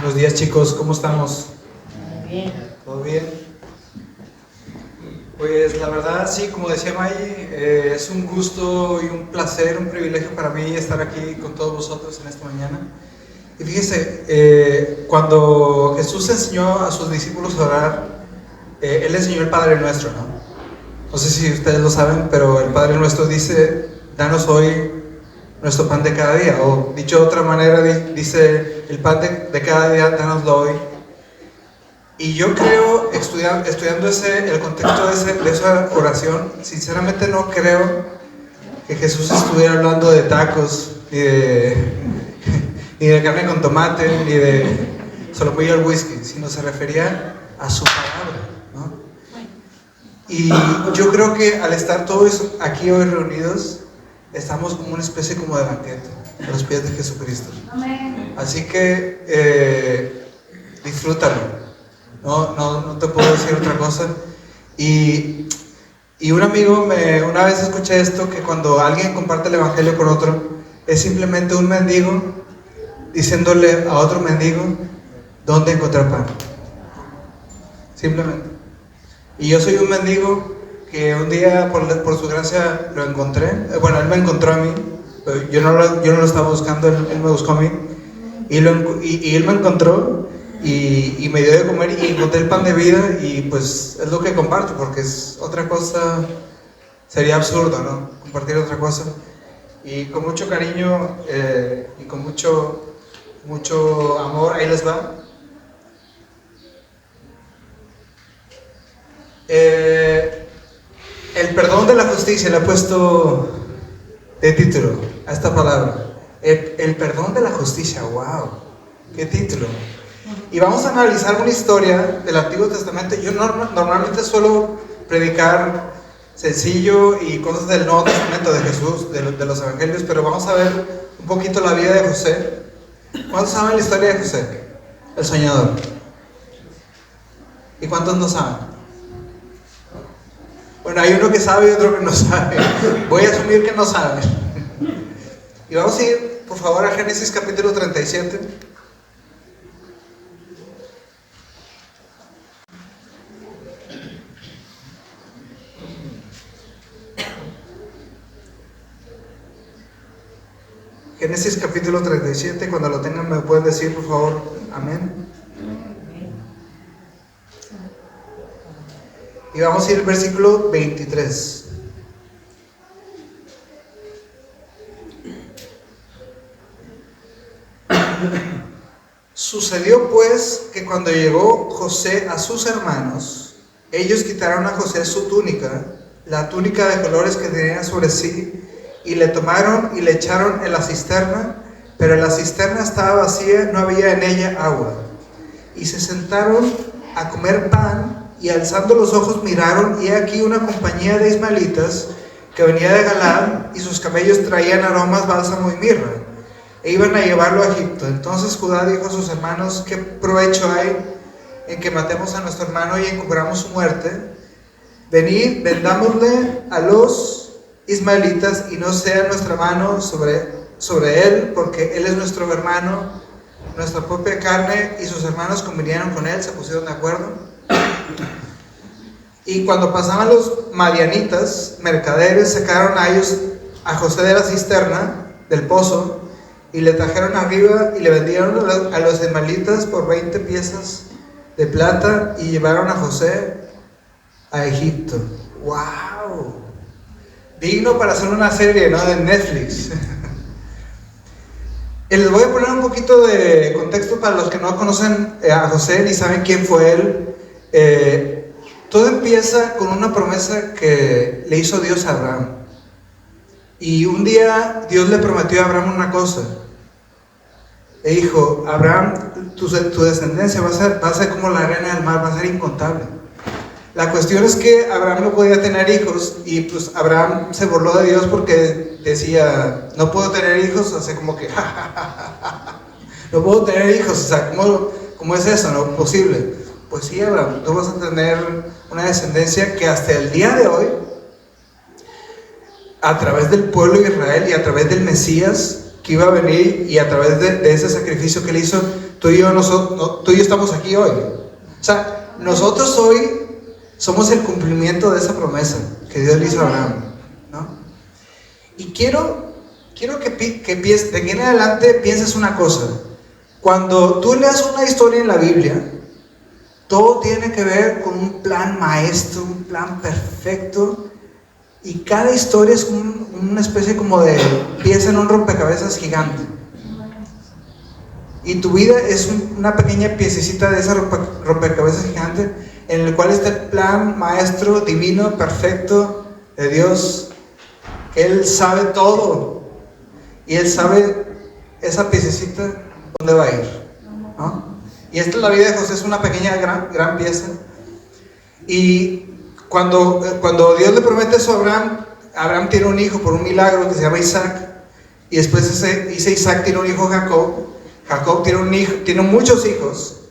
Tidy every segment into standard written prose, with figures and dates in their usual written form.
Buenos días, chicos, ¿cómo estamos? Muy bien. ¿Todo bien? Pues la verdad, sí, como decía May, es un gusto y un placer, un privilegio para mí estar aquí con todos vosotros en esta mañana. Y fíjese, cuando Jesús enseñó a sus discípulos a orar, Él enseñó el Padre Nuestro, ¿no? No sé si ustedes lo saben, pero el Padre Nuestro dice, danos hoy nuestro pan de cada día, o dicho de otra manera, dice, el pan de cada día, danoslo hoy. Y yo creo, estudiando el contexto de esa oración, sinceramente no creo que Jesús estuviera hablando de tacos, ni de carne con tomate, ni de solomillo al whisky, sino se refería a su palabra, ¿no? Y yo creo que al estar todos aquí hoy reunidos, estamos como una especie como de banquete a los pies de Jesucristo. Amén. Así que disfrútalo. No te puedo decir otra cosa. Y un amigo, una vez escuché esto, que cuando alguien comparte el evangelio con otro, es simplemente un mendigo diciéndole a otro mendigo dónde encontrar pan. Simplemente. Y yo soy un mendigo que un día, por su gracia, lo encontré. Bueno, él me encontró a mí. Yo no lo estaba buscando, él me buscó a mí. Y él me encontró y me dio de comer y encontré el pan de vida. Y pues es lo que comparto, porque es otra cosa, sería absurdo, ¿no? Compartir otra cosa. Y con mucho cariño y con mucho amor, ahí les va. El perdón de la justicia, le he puesto de título a esta palabra. El perdón de la justicia, wow, qué título. Y vamos a analizar una historia del Antiguo Testamento. Yo normalmente suelo predicar sencillo y cosas del Nuevo Testamento de Jesús, de los evangelios, pero vamos a ver un poquito la vida de José. ¿Cuántos saben la historia de José? El soñador. ¿Y cuántos no saben? Bueno, hay uno que sabe y otro que no sabe. Voy a asumir que no sabe. Y vamos a ir, por favor, a Génesis capítulo 37. Génesis capítulo 37, cuando lo tengan me pueden decir, por favor, amén. Y vamos a ir al versículo 23. Sucedió pues que cuando llegó José a sus hermanos, ellos quitaron a José su túnica, la túnica de colores que tenía sobre sí, y le tomaron y le echaron en la cisterna, pero la cisterna estaba vacía, no había en ella agua. Y se sentaron a comer pan, y alzando los ojos miraron, y aquí una compañía de ismaelitas que venía de Galaad, y sus camellos traían aromas, bálsamo y mirra, e iban a llevarlo a Egipto. Entonces Judá dijo a sus hermanos: ¿qué provecho hay en que matemos a nuestro hermano y encubramos su muerte? Venid, vendámosle a los ismaelitas, y no sea nuestra mano sobre él, porque él es nuestro hermano, nuestra propia carne. Y sus hermanos convinieron con él, se pusieron de acuerdo. Y cuando pasaban los madianitas, mercaderes, sacaron a José de la cisterna, del pozo, y le trajeron arriba y le vendieron a los ismaelitas por 20 piezas de plata, y llevaron a José a Egipto. ¡Wow! Digno para hacer una serie, ¿no? De Netflix. Les voy a poner un poquito de contexto para los que no conocen a José ni saben quién fue él. Todo empieza con una promesa que le hizo Dios a Abraham. Y un día Dios le prometió a Abraham una cosa. Le dijo: Abraham, tu descendencia va a ser como la arena del mar, va a ser incontable. La cuestión es que Abraham no podía tener hijos, y pues Abraham se burló de Dios porque decía: no puedo tener hijos, o sea, como que no puedo tener hijos, o sea, ¿cómo es eso? No es posible. Pues sí, Abraham, tú vas a tener una descendencia que hasta el día de hoy, a través del pueblo de Israel y a través del Mesías que iba a venir, y a través de ese sacrificio que él hizo, tú y yo estamos aquí hoy. O sea, nosotros hoy somos el cumplimiento de esa promesa que Dios le hizo a Abraham, ¿no? Y quiero que pienses, de aquí en adelante pienses una cosa. Cuando tú leas una historia en la Biblia, todo tiene que ver con un plan maestro, un plan perfecto, y cada historia es una especie como de pieza en un rompecabezas gigante. Y tu vida es una pequeña piececita de ese rompecabezas gigante, en el cual está el plan maestro, divino, perfecto de Dios. Él sabe todo, y Él sabe esa piececita dónde va a ir, ¿no? Y esta es la vida de José, es una pequeña, gran pieza. Y cuando Dios le promete eso a Abraham, Abraham tiene un hijo por un milagro que se llama Isaac. Y después Isaac tiene un hijo, Jacob. Jacob tiene muchos hijos.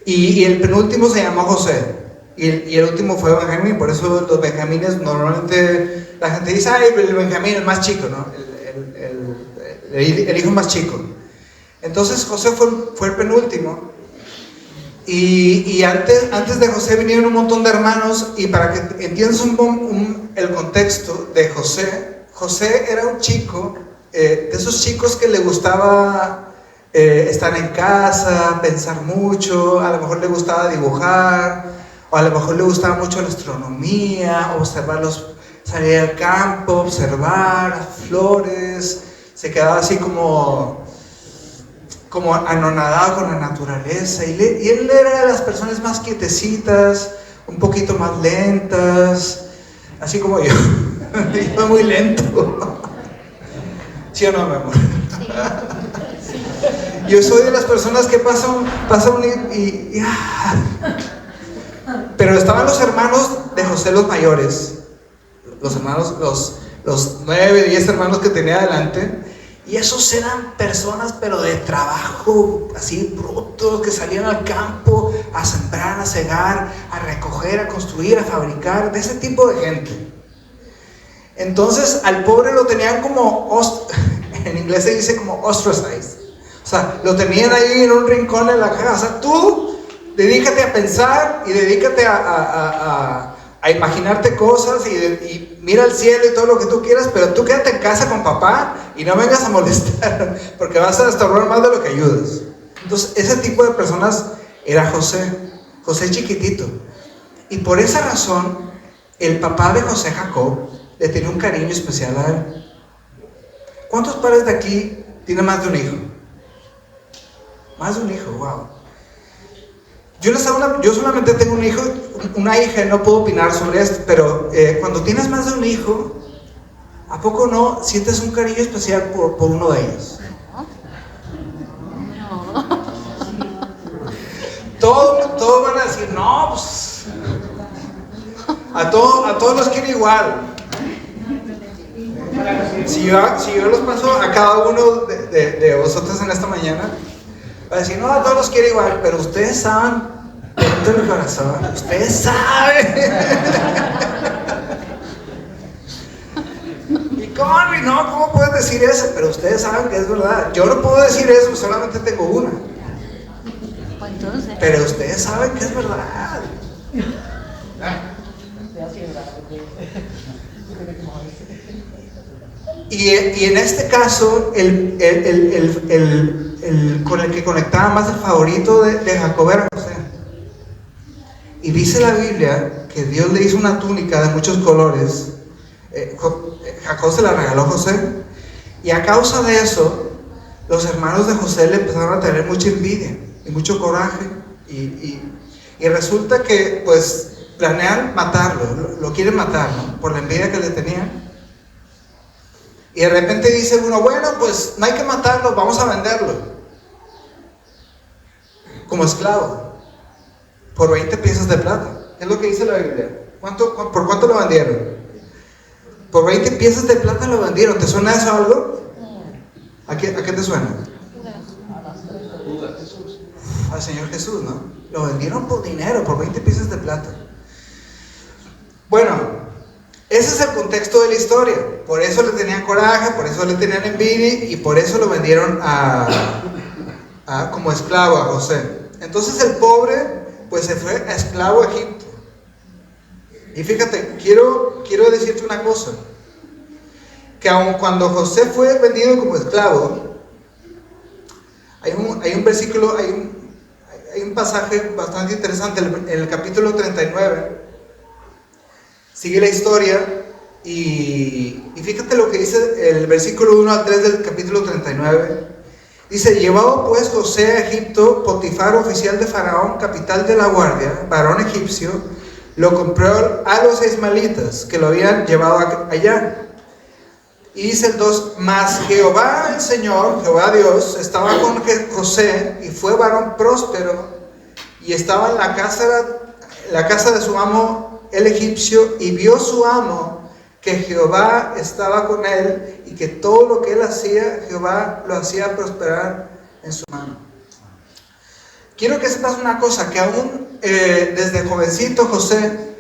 Y el penúltimo se llamó José. Y el último fue Benjamín. Por eso los benjamines, normalmente la gente dice, ay, el Benjamín, el más chico, ¿no? El hijo más chico. Entonces José fue el penúltimo. Y antes de José vinieron un montón de hermanos. Y para que entiendas el contexto de José, José era un chico, de esos chicos que le gustaba estar en casa, pensar mucho, a lo mejor le gustaba dibujar, o a lo mejor le gustaba mucho la astronomía, salir al campo, observar las flores, se quedaba así como anonadado con la naturaleza, y él era de las personas más quietecitas, un poquito más lentas, así como yo. Yo soy muy lento. ¿Sí o no, mi amor? Sí. Yo soy de las personas que pasan Pero estaban los hermanos de José, los mayores, los hermanos, los 9, 10 hermanos que tenía adelante. Y esos eran personas, pero de trabajo, así brutos, que salían al campo a sembrar, a cegar, a recoger, a construir, a fabricar, de ese tipo de gente. Entonces al pobre lo tenían como, en inglés se dice como ostracized. O sea, lo tenían ahí en un rincón de la casa. Tú dedícate a pensar y dedícate a imaginarte cosas y mira al cielo y todo lo que tú quieras, pero tú quédate en casa con papá y no vengas a molestar, porque vas a estorbar más de lo que ayudas. Entonces ese tipo de personas era José chiquitito. Y por esa razón el papá de José, Jacob, le tenía un cariño especial a él. ¿Cuántos padres de aquí tienen más de un hijo? Más de un hijo, wow. Yo solamente tengo una hija, y no puedo opinar sobre esto, pero cuando tienes más de un hijo, ¿a poco no sientes un cariño especial por uno de ellos? No. Todos van a decir, no, pues, a todos los quiero igual. Si yo los paso a cada uno de vosotros en esta mañana, va a decir, no, a todos los quiero igual, pero ustedes saben, dentro del corazón, ustedes saben. Y ¿cómo puedes decir eso? Pero ustedes saben que es verdad. Yo no puedo decir eso, solamente tengo una. Pero ustedes saben que es verdad. Y en este caso, con el que conectaba más el favorito de Jacob era José. Y dice la Biblia que Dios le hizo una túnica de muchos colores. Jacob se la regaló a José. Y a causa de eso, los hermanos de José le empezaron a tener mucha envidia y mucho coraje. Y resulta que pues planean matarlo, lo quieren matar, ¿no? Por la envidia que le tenían. Y de repente dice uno, bueno, pues no hay que matarlo, vamos a venderlo como esclavo por 20 piezas de plata. Es lo que dice la Biblia. ¿Por cuánto lo vendieron? Por 20 piezas de plata lo vendieron. ¿Te suena eso algo? ¿A qué te suena? Al Señor Jesús, ¿no? Lo vendieron por dinero, por 20 piezas de plata. Bueno, ese es el contexto de la historia. Por eso le tenían coraje, por eso le tenían envidia y por eso lo vendieron a como esclavo a José. Entonces el pobre pues se fue a esclavo a Egipto. Y fíjate, quiero decirte una cosa, que aun cuando José fue vendido como esclavo, hay un versículo, hay un pasaje bastante interesante en el capítulo 39. Sigue la historia y fíjate lo que dice el versículo 1 al 3 del capítulo 39. Dice: llevado pues José a Egipto, Potifar, oficial de Faraón, capital de la guardia, varón egipcio, lo compró a los ismaelitas que lo habían llevado allá. Y dice el 2: mas Jehová el Señor, Jehová Dios, estaba con José, y fue varón próspero, y estaba en la casa de su amo el egipcio, y vio su amo que Jehová estaba con él, y que todo lo que él hacía, Jehová lo hacía prosperar en su mano. Quiero que sepas una cosa, que aún desde jovencito José,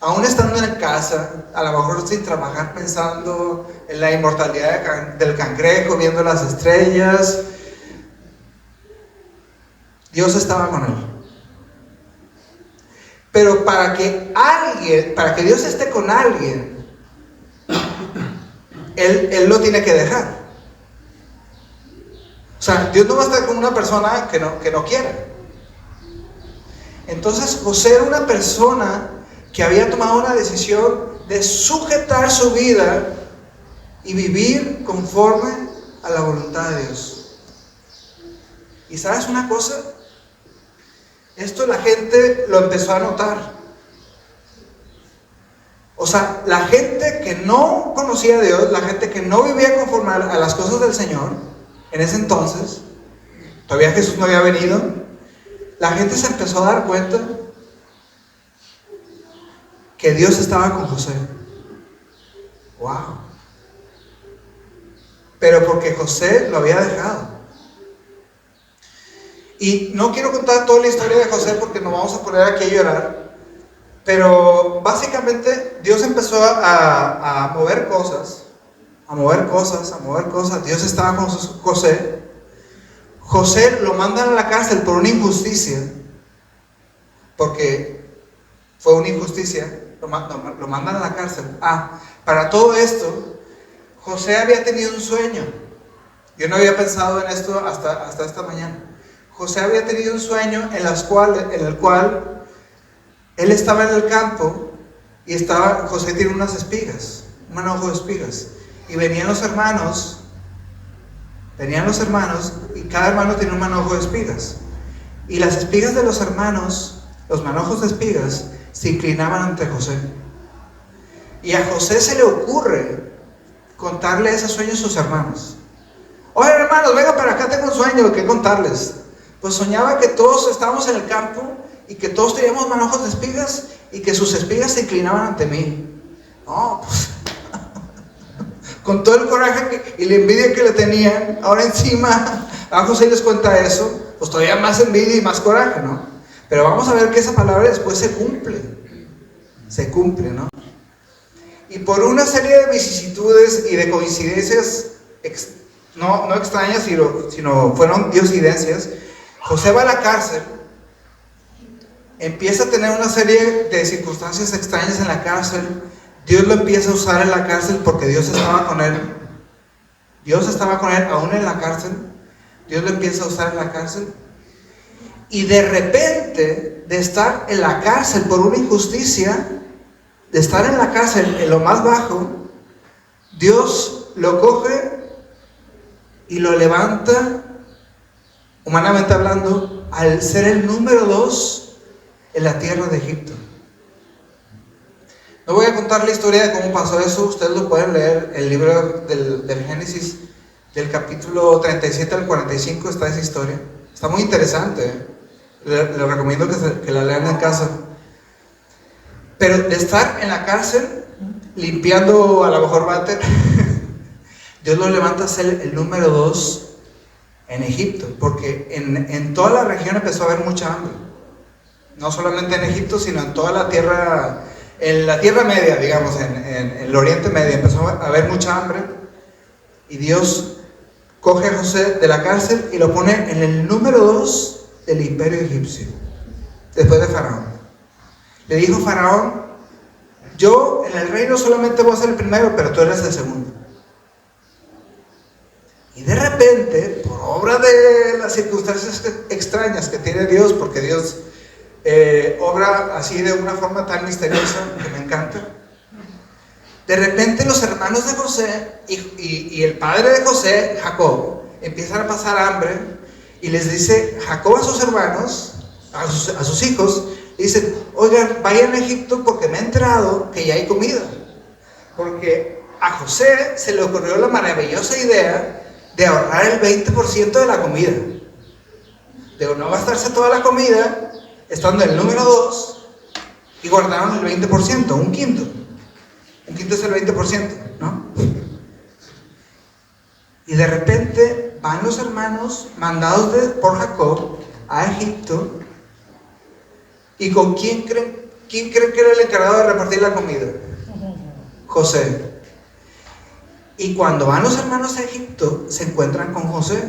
aún estando en casa, a lo mejor sin trabajar, pensando en la inmortalidad del cangrejo, viendo las estrellas, Dios estaba con él. Pero para que Dios esté con alguien, Él lo tiene que dejar. O sea, Dios no va a estar con una persona que no quiere. Entonces José era una persona que había tomado una decisión de sujetar su vida y vivir conforme a la voluntad de Dios. ¿Y sabes una cosa? Esto la gente lo empezó a notar. O sea, la gente que no conocía a Dios, la gente que no vivía conforme a las cosas del Señor, en ese entonces, todavía Jesús no había venido, la gente se empezó a dar cuenta que Dios estaba con José. ¡Wow! Pero porque José lo había dejado. Y no quiero contar toda la historia de José porque nos vamos a poner aquí a llorar. Pero básicamente Dios empezó a mover cosas. Dios estaba con José. José lo mandan a la cárcel por una injusticia. Porque fue una injusticia. Lo mandan a la cárcel. Para todo esto, José había tenido un sueño. Yo no había pensado en esto hasta esta mañana. José había tenido un sueño en el cual él estaba en el campo y José tiene unas espigas, un manojo de espigas, y venían los hermanos y cada hermano tenía un manojo de espigas, y las espigas de los hermanos, los manojos de espigas, se inclinaban ante José, y a José se le ocurre contarle ese sueño a sus hermanos. Oye, hermanos, venga para acá, tengo un sueño que contarles. Pues soñaba que todos estábamos en el campo y que todos teníamos manojos de espigas y que sus espigas se inclinaban ante mí. No, pues con todo el coraje y la envidia que le tenían, ahora encima a José les cuenta eso, pues todavía más envidia y más coraje, ¿no? Pero vamos a ver que esa palabra después se cumple, ¿no? Y por una serie de vicisitudes y de coincidencias no extrañas, sino fueron diosidencias, José va a la cárcel, empieza a tener una serie de circunstancias extrañas en la cárcel. Dios lo empieza a usar en la cárcel porque Dios estaba con él. Dios estaba con él aún en la cárcel. Dios lo empieza a usar en la cárcel. Y de repente, de estar en la cárcel por una injusticia, de estar en la cárcel en lo más bajo, Dios lo coge y lo levanta, humanamente hablando, al ser el número 2 en la tierra de Egipto. No voy a contar la historia de cómo pasó eso, ustedes lo pueden leer, el libro del Génesis, del capítulo 37 al 45 está esa historia. Está muy interesante, ¿eh? Les recomiendo que la lean en casa. Pero de estar en la cárcel, limpiando a lo mejor váter, Dios lo levanta a ser el número 2 en Egipto, porque en toda la región empezó a haber mucha hambre. No solamente en Egipto, sino en toda la tierra, en la Tierra Media, digamos, en el Oriente Medio, empezó a haber mucha hambre. Y Dios coge a José de la cárcel y lo pone en el número 2 del imperio egipcio, después de Faraón. Le dijo Faraón: yo en el reino solamente voy a ser el primero, pero tú eres el segundo. Y de repente, por obra de las circunstancias extrañas que tiene Dios, porque Dios obra así de una forma tan misteriosa que me encanta, de repente los hermanos de José y el padre de José, Jacob, empiezan a pasar hambre, y les dice Jacob a sus hermanos, a sus hijos, dicen: oigan, vayan a Egipto porque me he enterado que ya hay comida. Porque a José se le ocurrió la maravillosa idea de ahorrar el 20% de la comida, de no gastarse toda la comida estando en el número 2, y guardaron el 20%, un quinto es el 20%, ¿no? Y de repente van los hermanos mandados por Jacob a Egipto. ¿Y con quién creen que era el encargado de repartir la comida? José. Y cuando van los hermanos a Egipto, se encuentran con José.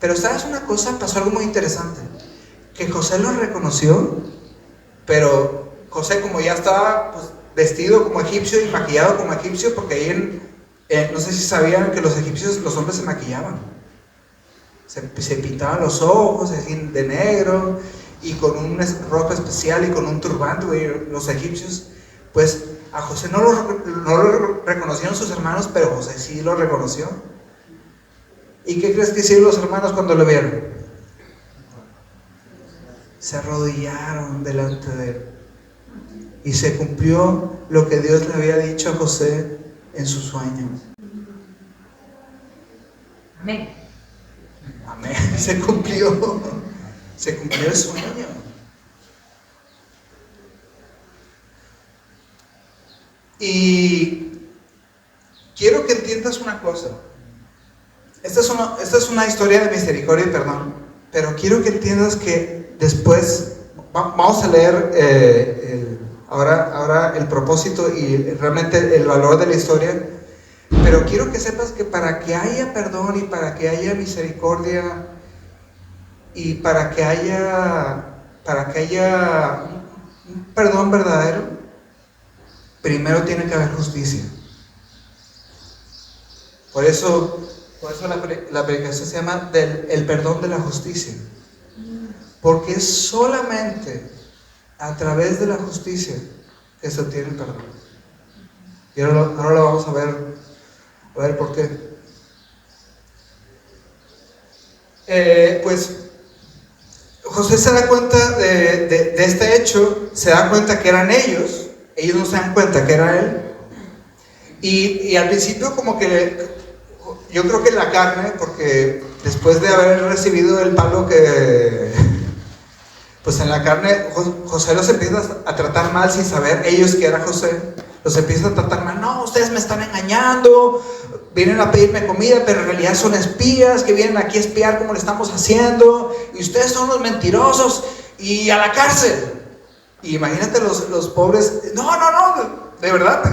Pero ¿sabes una cosa? Pasó algo muy interesante. Que José los reconoció, pero José, como ya estaba pues, vestido como egipcio y maquillado como egipcio, porque ahí no sé si sabían que los egipcios, los hombres se maquillaban. Se pintaban los ojos así de negro, y con una ropa especial y con un turbante, los egipcios. Pues a José no lo reconocieron sus hermanos, pero José sí lo reconoció. ¿Y qué crees que hicieron los hermanos cuando lo vieron? Se arrodillaron delante de él. Y se cumplió lo que Dios le había dicho a José en su sueño. Amén. Amén. Se cumplió el sueño. Y quiero que entiendas una cosa. Esta es una historia de misericordia y perdón, pero quiero que entiendas que después vamos a leer ahora el propósito y realmente el valor de la historia. Pero quiero que sepas que para que haya perdón y para que haya misericordia y para que haya un perdón verdadero, primero tiene que haber justicia. Por eso la predicación se llama el perdón de la justicia. Porque es solamente a través de la justicia que se obtiene el perdón. Y ahora lo vamos a ver por qué. Pues José se da cuenta de este hecho, se da cuenta que eran ellos no se dan cuenta que era él. Y al principio como que yo creo que la carne, porque después de haber recibido el palo pues en la carne, José los empieza a tratar mal sin saber ellos que era José. Los empieza a tratar mal: no, ustedes me están engañando, vienen a pedirme comida, pero en realidad son espías que vienen aquí a espiar cómo le estamos haciendo, y ustedes son los mentirosos, y a la cárcel. Y imagínate los pobres: no, de verdad,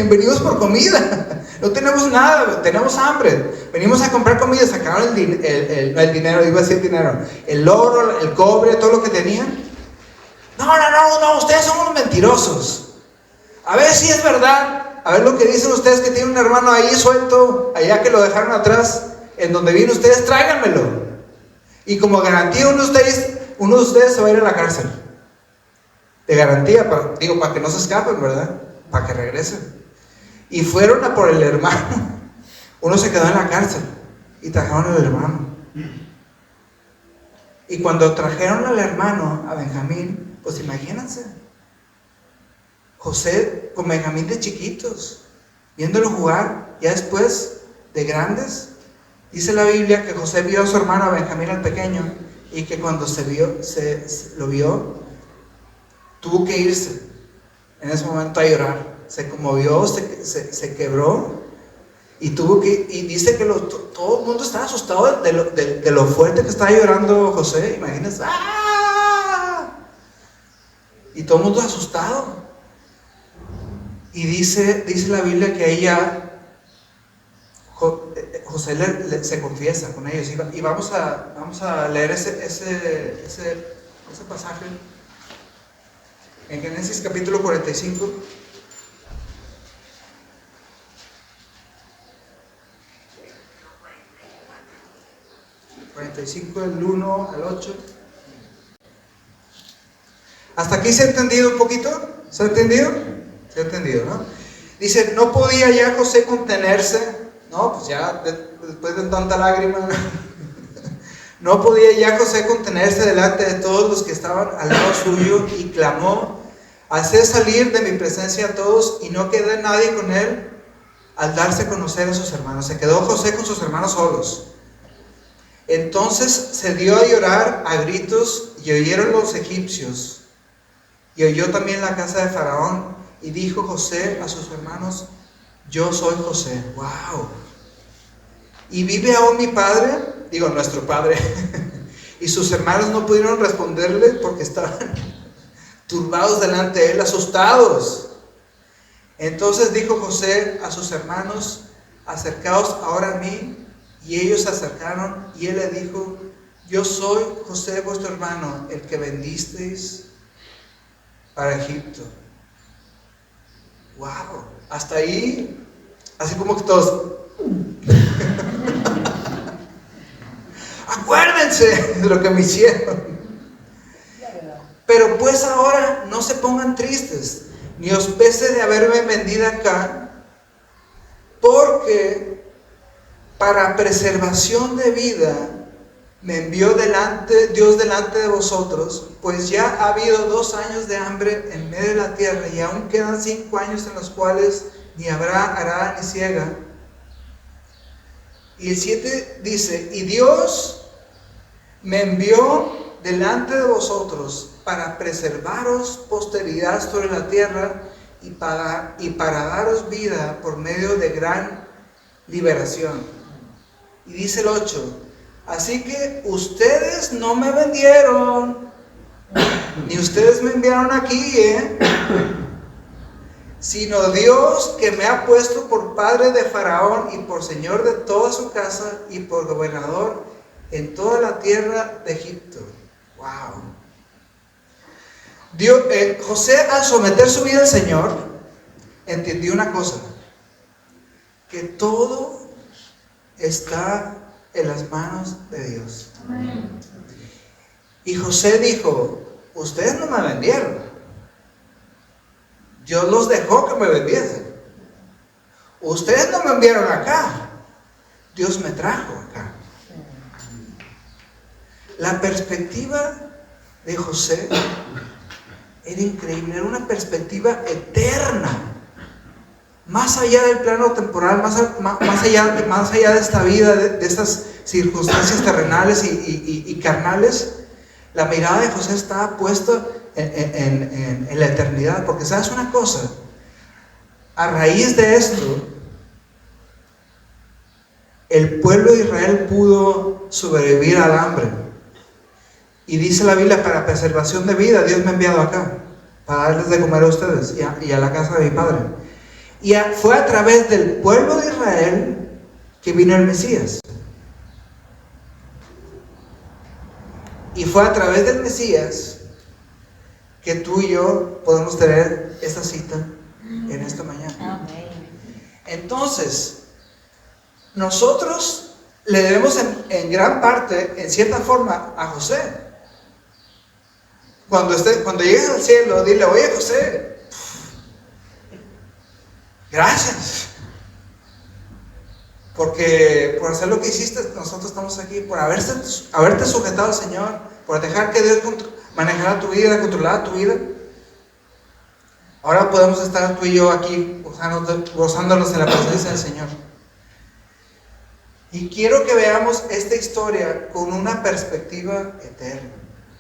venimos por comida, no tenemos nada, tenemos hambre, venimos a comprar comida. Sacaron el dinero, iba a decir dinero, el oro, el cobre, todo lo que tenían. No, ustedes son unos mentirosos. A ver si es verdad, a ver lo que dicen ustedes, que tienen un hermano ahí suelto, allá que lo dejaron atrás, en donde vienen ustedes, tráiganmelo. Y como garantía, uno de ustedes se va a ir a la cárcel. De garantía, para que no se escapen, ¿verdad? Para que regresen. Y fueron a por el hermano. Uno se quedó en la cárcel y trajeron al hermano. Y cuando trajeron al hermano, a Benjamín, pues imagínense, José con Benjamín de chiquitos, viéndolo jugar. Ya después de grandes, dice la Biblia que José vio a su hermano, a Benjamín el pequeño, y que cuando lo vio, tuvo que irse en ese momento a llorar. Se conmovió, se quebró, y dice que todo el mundo estaba asustado de lo fuerte que estaba llorando José. Imagínense, ¡ah! Y todo el mundo asustado. Y dice la Biblia que ahí ya José se confiesa con ellos. Y vamos a leer ese pasaje en Génesis capítulo 45. 45 del 1 al 8. ¿Hasta aquí se ha entendido un poquito? ¿Se ha entendido? Se ha entendido, ¿no? Dice, no podía ya José contenerse, ¿no? Pues ya después de tanta lágrima, no podía ya José contenerse delante de todos los que estaban al lado suyo y clamó, haced salir de mi presencia a todos, y no quedó nadie con él al darse a conocer a sus hermanos. Se quedó José con sus hermanos solos. Entonces se dio a llorar a gritos, y oyeron los egipcios, y oyó también la casa de Faraón, y dijo José a sus hermanos, yo soy José. ¡Wow! ¿Y vive aún mi padre? Digo, nuestro padre. Y sus hermanos no pudieron responderle porque estaban turbados delante de él, asustados. Entonces dijo José a sus hermanos, acercaos ahora a mí. Y ellos se acercaron, y él le dijo, yo soy José vuestro hermano, el que vendisteis para Egipto. Wow, hasta ahí, así como que todos, acuérdense de lo que me hicieron. Pero pues ahora no se pongan tristes, ni os pese de haberme vendido acá, porque para preservación de vida me envió Dios delante de vosotros, pues ya ha habido 2 años de hambre en medio de la tierra, y aún quedan 5 años en los cuales ni habrá arada ni siega. Y el 7 dice, y Dios me envió delante de vosotros para preservaros posteridad sobre la tierra, y para daros vida por medio de gran liberación. Y dice el 8, así que ustedes no me vendieron, ni ustedes me enviaron aquí, sino Dios, que me ha puesto por padre de Faraón y por señor de toda su casa y por gobernador en toda la tierra de Egipto. Wow. José, al someter su vida al Señor, entendió una cosa, que todo está en las manos de Dios. Amén. Y José dijo, ustedes no me vendieron, Dios los dejó que me vendiesen. Ustedes no me enviaron acá, Dios me trajo acá. La perspectiva de José era increíble, era una perspectiva eterna. Más allá del plano temporal, más allá de esta vida, de estas circunstancias terrenales y carnales, la mirada de José estaba puesta en la eternidad. Porque ¿sabes una cosa? A raíz de esto, el pueblo de Israel pudo sobrevivir al hambre. Y dice la Biblia, para preservación de vida, Dios me ha enviado acá, para darles de comer a ustedes y a la casa de mi padre. Y fue a través del pueblo de Israel que vino el Mesías. Y fue a través del Mesías que tú y yo podemos tener esta cita en esta mañana. Entonces, nosotros le debemos en gran parte, en cierta forma, a José. Cuando llegues al cielo, dile, oye José, gracias, porque por hacer lo que hiciste, nosotros estamos aquí, por haberte sujetado al Señor, por dejar que Dios manejara tu vida, controlara tu vida. Ahora podemos estar tú y yo aquí gozándonos en la presencia del Señor. Y quiero que veamos esta historia con una perspectiva eterna,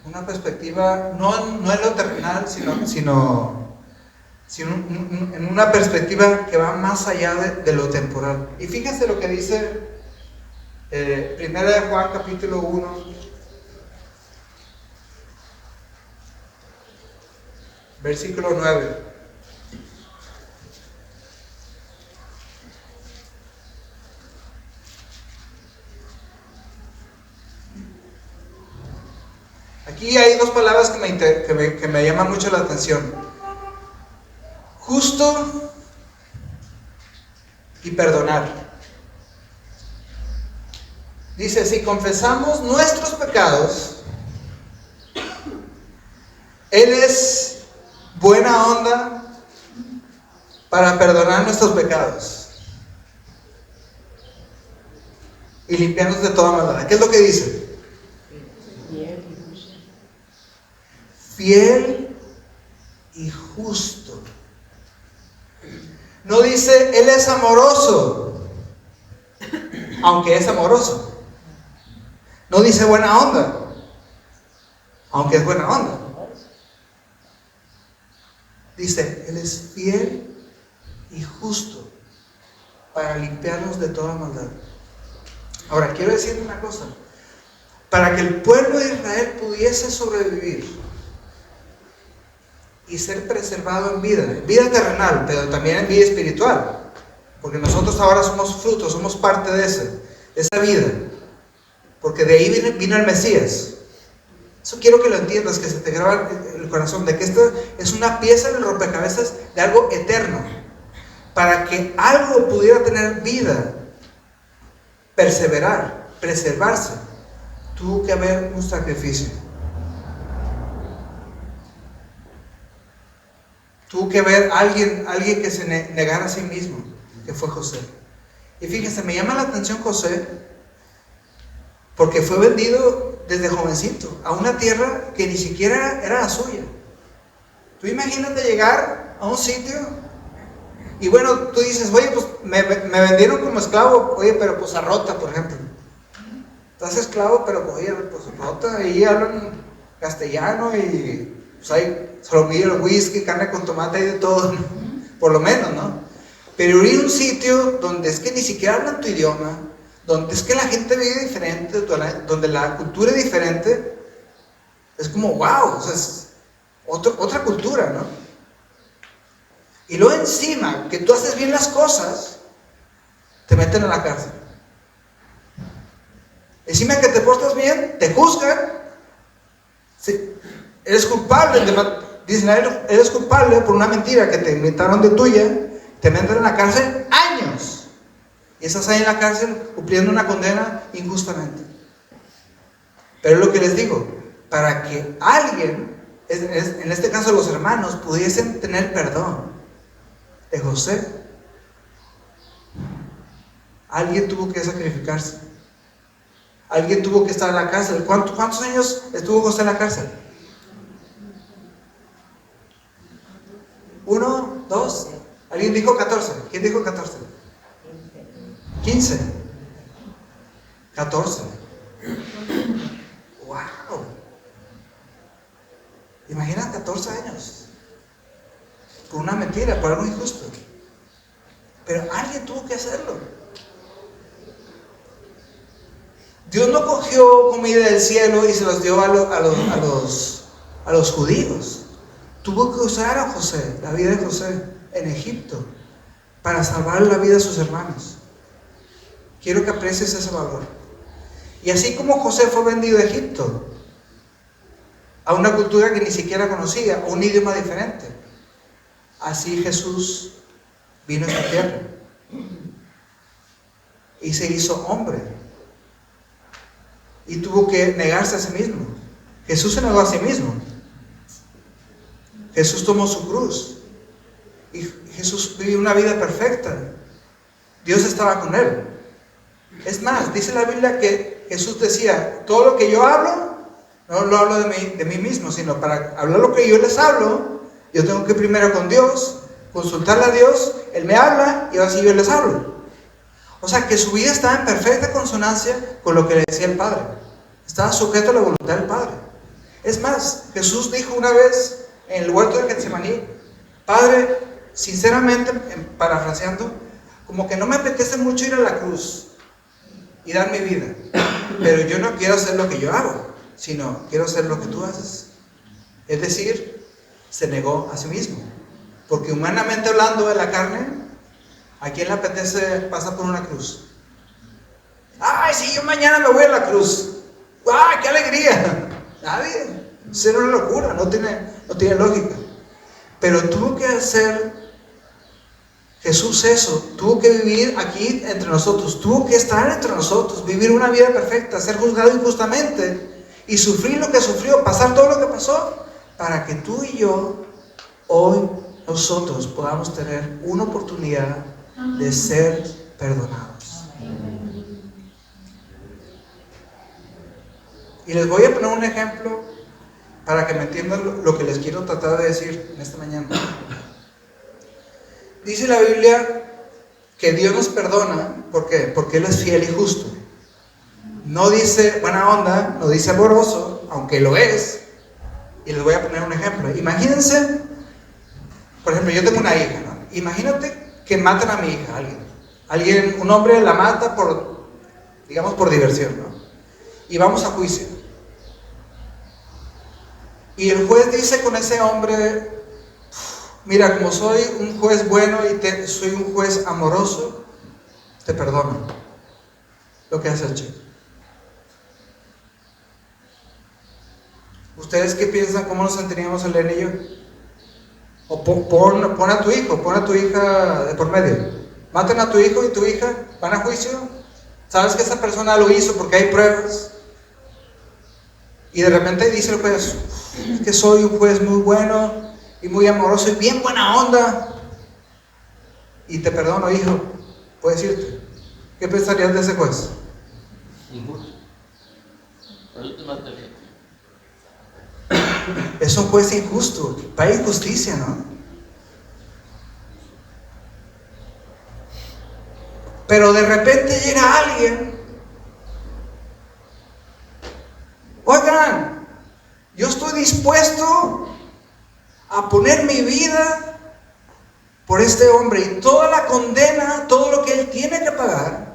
una perspectiva no en lo terrenal, sino en una perspectiva que va más allá de lo temporal. Y fíjense lo que dice Primera de Juan capítulo 1, versículo 9. Aquí hay dos palabras que me llaman mucho la atención: justo y perdonar. Dice, si confesamos nuestros pecados, Él es buena onda para perdonar nuestros pecados y limpiarnos de toda maldad. ¿Qué es lo que dice? Fiel y justo. No dice, Él es amoroso, aunque es amoroso. No dice buena onda, aunque es buena onda. Dice, Él es fiel y justo para limpiarnos de toda maldad. Ahora, quiero decirte una cosa. Para que el pueblo de Israel pudiese sobrevivir y ser preservado en vida terrenal, pero también en vida espiritual, porque nosotros ahora somos frutos, somos parte de esa vida, porque de ahí vino el Mesías. Eso quiero que lo entiendas, que se te graba el corazón, de que esta es una pieza en el rompecabezas de algo eterno. Para que algo pudiera tener vida, perseverar, preservarse, tuvo que haber un sacrificio. Tuvo que haber alguien que se negara a sí mismo, que fue José. Y fíjense, me llama la atención José, porque fue vendido desde jovencito a una tierra que ni siquiera era la suya. Tú imagínate llegar a un sitio y bueno, tú dices, oye, pues me vendieron como esclavo, oye, pero pues a Rota, por ejemplo. Estás esclavo, pero oye, pues a Rota, ahí hablan castellano y pues hay solomillo, whisky, carne con tomate y de todo, ¿no? Por lo menos, ¿no? Pero ir a un sitio donde es que ni siquiera hablan tu idioma, donde es que la gente vive diferente, donde la cultura es diferente, es como wow, o sea, es otra cultura, ¿no? Y luego encima, que tú haces bien las cosas, te meten a la cárcel. Encima que te portas bien, te juzgan. Sí, eres culpable, dicen, eres culpable por una mentira que te inventaron de tuya, te meten en la cárcel años. Y estás ahí en la cárcel cumpliendo una condena injustamente. Pero es lo que les digo, para que alguien, en este caso los hermanos, pudiesen tener perdón de José, alguien tuvo que sacrificarse. Alguien tuvo que estar en la cárcel. ¿Cuántos años estuvo José en la cárcel? 1, 2. ¿Alguien dijo 14? ¿Quién dijo 14? 15. 14. ¡Wow! Imagina 14 años. Por una mentira, por algo injusto. Pero alguien tuvo que hacerlo. Dios no cogió comida del cielo y se los dio a los judíos. Tuvo que usar a José, la vida de José en Egipto, para salvar la vida de sus hermanos. Quiero que aprecies ese valor. Y así como José fue vendido a Egipto, a una cultura que ni siquiera conocía, un idioma diferente, así Jesús vino a esta tierra y se hizo hombre. Y tuvo que negarse a sí mismo. Jesús se negó a sí mismo. Jesús tomó su cruz. Y Jesús vivió una vida perfecta. Dios estaba con él. Es más, dice la Biblia que Jesús decía, todo lo que yo hablo, no lo hablo de mí mismo, sino para hablar lo que yo les hablo, yo tengo que primero con Dios, consultarle a Dios, Él me habla y ahora sí yo les hablo. O sea, que su vida estaba en perfecta consonancia con lo que le decía el Padre. Estaba sujeto a la voluntad del Padre. Es más, Jesús dijo una vez en el huerto de Getsemaní, Padre, sinceramente, parafraseando, como que no me apetece mucho ir a la cruz y dar mi vida, pero yo no quiero hacer lo que yo hago, sino quiero hacer lo que tú haces. Es decir, se negó a sí mismo. Porque humanamente hablando de la carne, ¿a quién le apetece pasar por una cruz? ¡Ay, sí, yo mañana me voy a la cruz! ¡Ay, qué alegría! Nadie. Sería una locura, no tiene lógica. Pero tuvo que hacer Jesús eso, tuvo que vivir aquí entre nosotros, tuvo que estar entre nosotros, vivir una vida perfecta, ser juzgado injustamente y sufrir lo que sufrió, pasar todo lo que pasó, para que tú y yo, hoy nosotros podamos tener una oportunidad de ser perdonados. Y les voy a poner un ejemplo para que me entiendan lo que les quiero tratar de decir en esta mañana. Dice la Biblia que Dios nos perdona, ¿por qué? Porque Él es fiel y justo. No dice buena onda, no dice amoroso, aunque lo es. Y les voy a poner un ejemplo. Imagínense, por ejemplo, yo tengo una hija, ¿no? Imagínate que matan a mi hija, alguien, un hombre la mata por, digamos, por diversión, ¿no? Y vamos a juicio. Y el juez dice con ese hombre: mira, como soy un juez bueno y soy un juez amoroso, te perdono lo que has hecho. ¿Ustedes qué piensan? ¿Cómo nos sentiríamos el y yo? O pon a tu hijo, pon a tu hija de por medio. Maten a tu hijo y tu hija, van a juicio. Sabes que esa persona lo hizo porque hay pruebas. Y de repente dice el juez: es que soy un juez muy bueno y muy amoroso y bien buena onda, y te perdono, hijo. Puedes irte. ¿Qué pensarías de ese juez? Injusto. Es un juez injusto, va a injusticia, ¿no? Pero de repente llega alguien: oigan, yo estoy dispuesto a poner mi vida por este hombre, y toda la condena, todo lo que él tiene que pagar,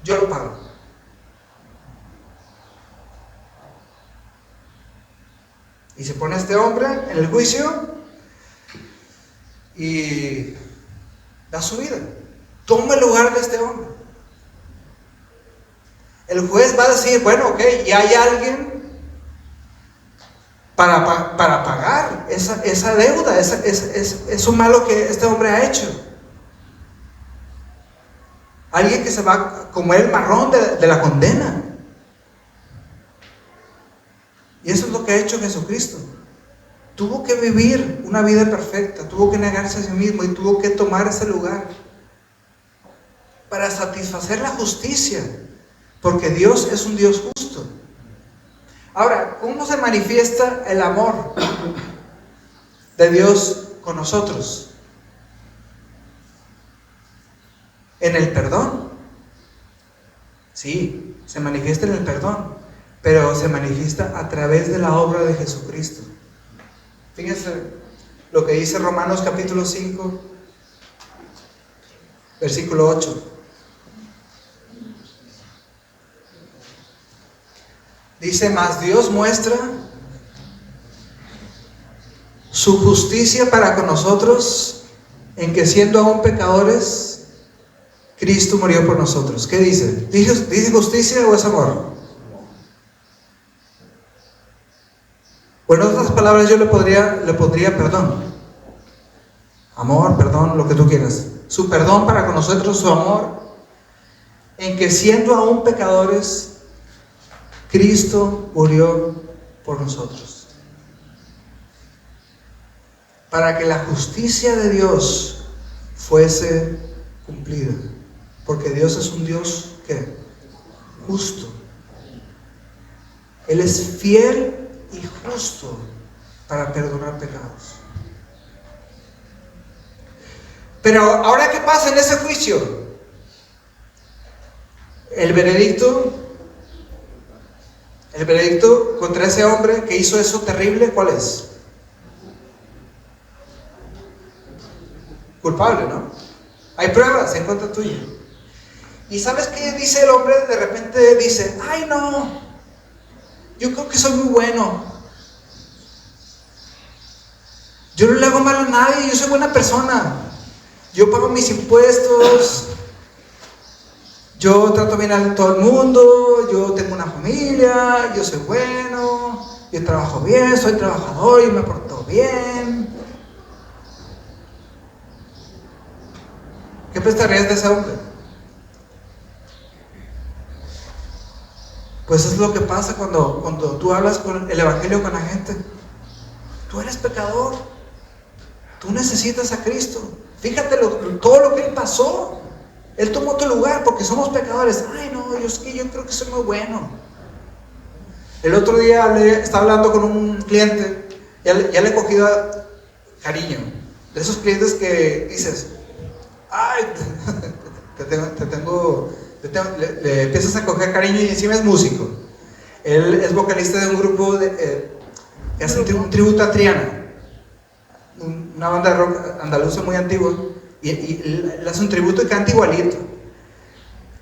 yo lo pago. Y se pone este hombre en el juicio y da su vida, toma el lugar de este hombre. El juez va a decir: bueno, ok, ya hay alguien para pagar esa deuda, eso malo que este hombre ha hecho. Alguien que se va a comer el marrón de la condena. Y eso es lo que ha hecho Jesucristo. Tuvo que vivir una vida perfecta, tuvo que negarse a sí mismo y tuvo que tomar ese lugar para satisfacer la justicia, porque Dios es un Dios justo. Ahora, ¿cómo se manifiesta el amor de Dios con nosotros? En el perdón. Sí, se manifiesta en el perdón, pero se manifiesta a través de la obra de Jesucristo. Fíjense lo que dice Romanos capítulo 5, versículo 8. Dice: mas Dios muestra su justicia para con nosotros, en que siendo aún pecadores, Cristo murió por nosotros. ¿Qué dice? ¿Dice justicia o es amor? Bueno, en otras palabras yo le pondría perdón. Amor, perdón, lo que tú quieras. Su perdón para con nosotros, su amor, en que siendo aún pecadores, Cristo murió por nosotros. Para que la justicia de Dios fuese cumplida. Porque Dios es un Dios, ¿qué? Justo. Él es fiel y justo para perdonar pecados. Pero ahora, ¿qué pasa en ese juicio? El veredicto contra ese hombre que hizo eso terrible, ¿cuál es? Culpable, ¿no? Hay pruebas en contra tuya. ¿Y sabes qué dice el hombre? De repente dice: ay, no, yo creo que soy muy bueno, yo no le hago mal a nadie, yo soy buena persona, yo pago mis impuestos, yo trato bien a todo el mundo, yo tengo una familia, yo soy bueno, yo trabajo bien, soy trabajador y me porto bien. ¿Qué pensarías de ese hombre? Pues es lo que pasa cuando tú hablas con el evangelio con la gente. Tú eres pecador, tú necesitas a Cristo. Fíjate todo lo que Él pasó. Él tomó tu lugar porque somos pecadores. Ay, no, yo creo que soy muy bueno. El otro día estaba hablando con un cliente, ya le he cogido cariño. De esos clientes que dices, ay, le empiezas a coger cariño y encima es músico. Él es vocalista de un grupo que hace un tributo a Triana, una banda de rock andaluza muy antigua, y él hace un tributo y canta igualito.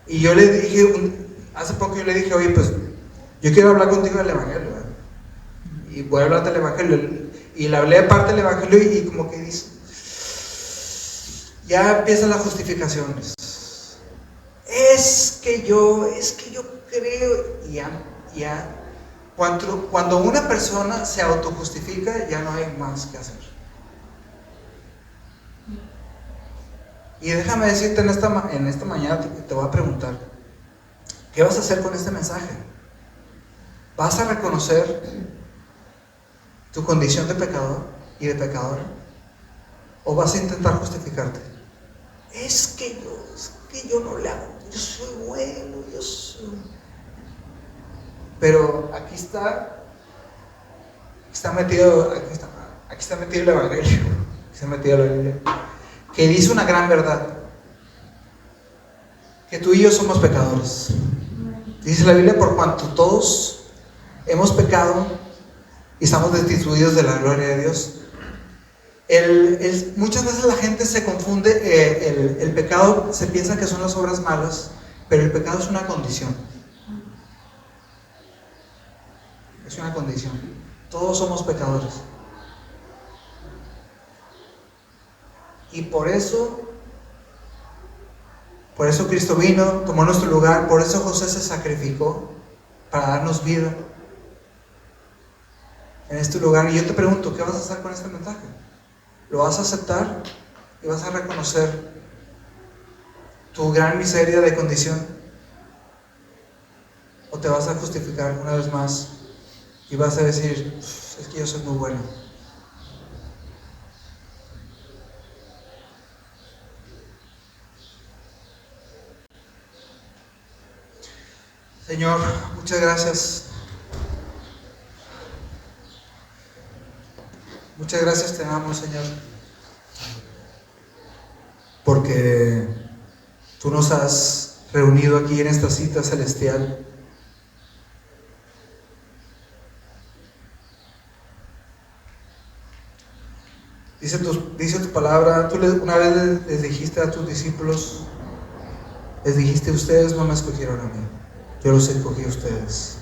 Y yo le dije, hace poco yo le dije, oye, pues yo quiero hablar contigo del evangelio, ¿verdad? Y voy a hablar del evangelio. Y le hablé de parte del evangelio y como que dice, ya empiezan las justificaciones. Es que yo creo, y ya cuando una persona se autojustifica, ya no hay más que hacer. Y déjame decirte en esta mañana te voy a preguntar, ¿qué vas a hacer con este mensaje? ¿Vas a reconocer tu condición de pecador y de pecadora? ¿O vas a intentar justificarte? Es que yo no le hago, yo soy bueno, Pero aquí está metido el evangelio, aquí está metido la Biblia, que dice una gran verdad, que tú y yo somos pecadores. Dice la Biblia, por cuanto todos hemos pecado y estamos destituidos de la gloria de Dios. Muchas veces la gente se confunde, el pecado se piensa que son las obras malas, pero el pecado es una condición. Es una condición. Todos somos pecadores. Y por eso Cristo vino, tomó nuestro lugar, por eso José se sacrificó para darnos vida en este lugar. Y yo te pregunto, ¿qué vas a hacer con este mensaje? ¿Lo vas a aceptar y vas a reconocer tu gran miseria de condición? ¿O te vas a justificar una vez más y vas a decir, es que yo soy muy bueno? Señor, muchas gracias. Muchas gracias te damos, Señor, porque tú nos has reunido aquí en esta cita celestial. Dice tu palabra, tú una vez les dijiste a tus discípulos, les dijiste, ustedes no me escogieron a mí, yo los escogí a ustedes.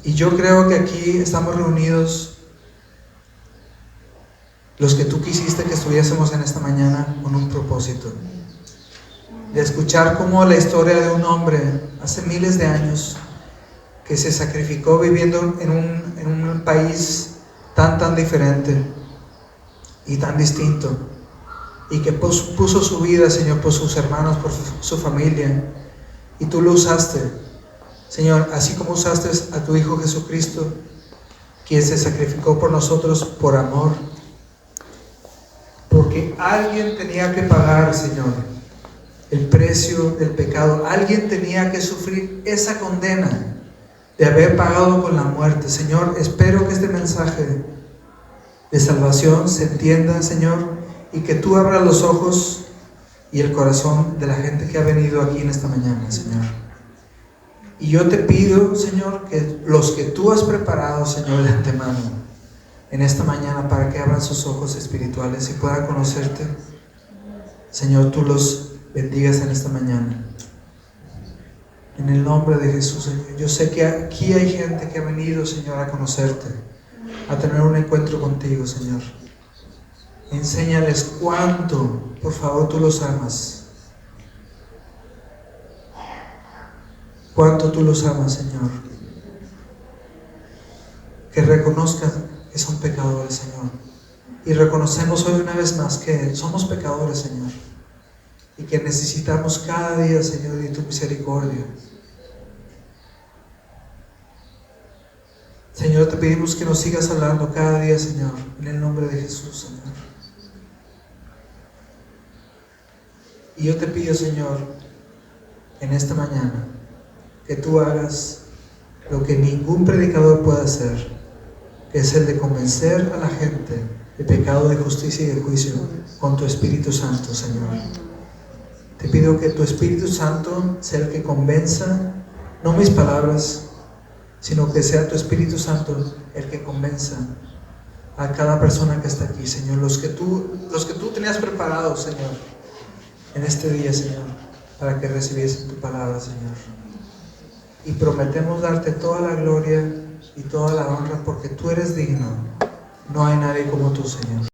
Y yo creo que aquí estamos reunidos los que tú quisiste que estuviésemos en esta mañana con un propósito, de escuchar cómo la historia de un hombre hace miles de años que se sacrificó viviendo en un país tan diferente y tan distinto, y que puso su vida, Señor, por sus hermanos, por su familia, y tú lo usaste, Señor, así como usaste a tu Hijo Jesucristo, quien se sacrificó por nosotros por amor, porque alguien tenía que pagar, Señor, el precio del pecado. Alguien tenía que sufrir esa condena de haber pagado con la muerte. Señor, espero que este mensaje de salvación se entienda, Señor, y que tú abras los ojos y el corazón de la gente que ha venido aquí en esta mañana, Señor. Y yo te pido, Señor, que los que tú has preparado, Señor, de antemano, en esta mañana, para que abran sus ojos espirituales y puedan conocerte, Señor, tú los bendigas en esta mañana. En el nombre de Jesús, Señor. Yo sé que aquí hay gente que ha venido, Señor, a conocerte, a tener un encuentro contigo, Señor. Enséñales cuánto, por favor, tú los amas. cuánto tú los amas, Señor. Que reconozcan que son pecadores, Señor. Y reconocemos hoy una vez más que somos pecadores, Señor. Y que necesitamos cada día, Señor, de tu misericordia. Señor, te pedimos que nos sigas hablando cada día, Señor, en el nombre de Jesús, Señor. Y yo te pido, Señor, en esta mañana, que tú hagas lo que ningún predicador puede hacer, que es el de convencer a la gente de pecado, de justicia y de juicio con tu Espíritu Santo, Señor. Te pido que tu Espíritu Santo sea el que convenza, no mis palabras, sino que sea tu Espíritu Santo el que convenza a cada persona que está aquí, Señor, los que tú tenías preparados, Señor, en este día, Señor, para que recibiesen tu palabra, Señor. Y prometemos darte toda la gloria y toda la honra, porque tú eres digno. No hay nadie como tú, Señor.